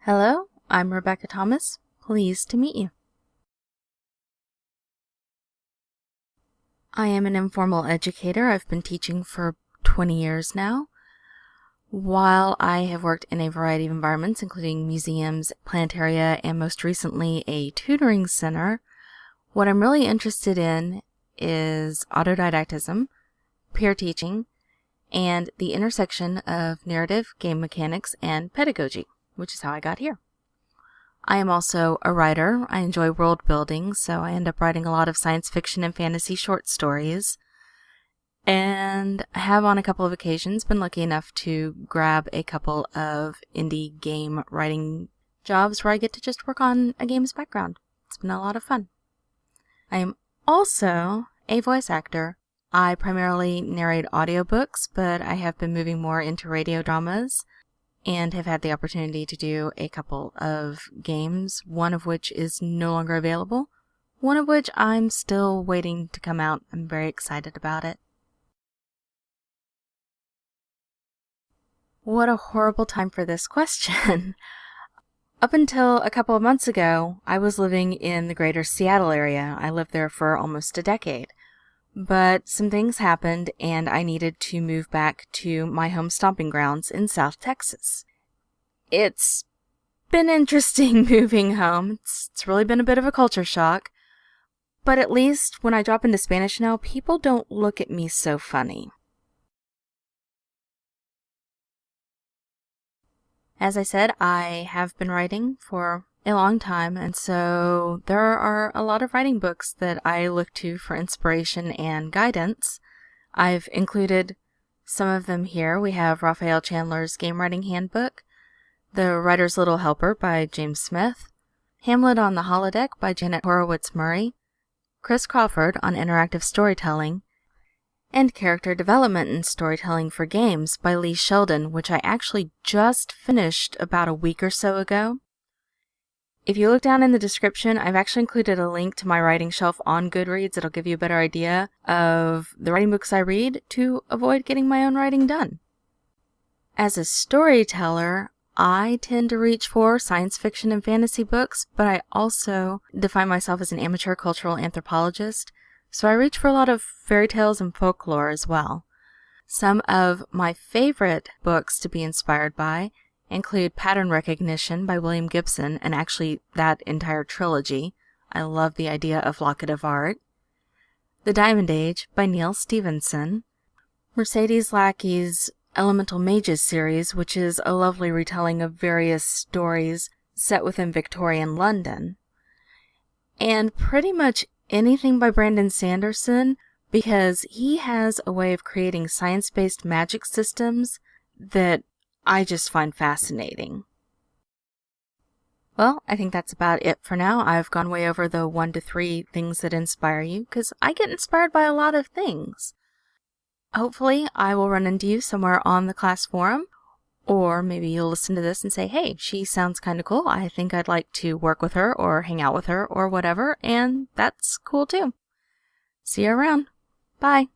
Hello, I'm Rebecca Thomas. Pleased to meet you. I am an informal educator. I've been teaching for 20 years now. While I have worked in a variety of environments, including museums, planetaria, and most recently a tutoring center, what I'm really interested in is autodidactism, peer teaching, and the intersection of narrative, game mechanics, and pedagogy, which is how I got here. I am also a writer. I enjoy world building, so I end up writing a lot of science fiction and fantasy short stories. And I have on a couple of occasions been lucky enough to grab a couple of indie game writing jobs where I get to just work on a game's background. It's been a lot of fun. I am also a voice actor. I primarily narrate audiobooks, but I have been moving more into radio dramas and have had the opportunity to do a couple of games, one of which is no longer available, one of which I'm still waiting to come out. I'm very excited about it. What a horrible time for this question. Up until a couple of months ago, I was living in the greater Seattle area. I lived there for almost a decade. But some things happened and I needed to move back to my home stomping grounds in South Texas. It's been interesting moving home. It's really been a bit of a culture shock. But at least when I drop into Spanish now, people don't look at me so funny. As I said, I have been writing for a long time, and so there are a lot of writing books that I look to for inspiration and guidance. I've included some of them here. We have Raphael Chandler's Game Writing Handbook, The Writer's Little Helper by James Smith, Hamlet on the Holodeck by Janet Horowitz-Murray, Chris Crawford on Interactive Storytelling, and Character Development and Storytelling for Games by Lee Sheldon, which I actually just finished about a week or so ago. If you look down in the description, I've actually included a link to my writing shelf on Goodreads. It'll give you a better idea of the writing books I read to avoid getting my own writing done. As a storyteller, I tend to reach for science fiction and fantasy books, but I also define myself as an amateur cultural anthropologist, so I reach for a lot of fairy tales and folklore as well. Some of my favorite books to be inspired by include Pattern Recognition by William Gibson, and actually that entire trilogy. I love the idea of locative art. The Diamond Age by Neil Stephenson. Mercedes Lackey's Elemental Mages series, which is a lovely retelling of various stories set within Victorian London. And pretty much anything by Brandon Sanderson, because he has a way of creating science-based magic systems that I just find fascinating. Well, I think that's about it for now. I've gone way over the 1 to 3 things that inspire you, because I get inspired by a lot of things. Hopefully, I will run into you somewhere on the class forum, or maybe you'll listen to this and say, hey, she sounds kind of cool. I think I'd like to work with her or hang out with her or whatever, and that's cool too. See you around. Bye.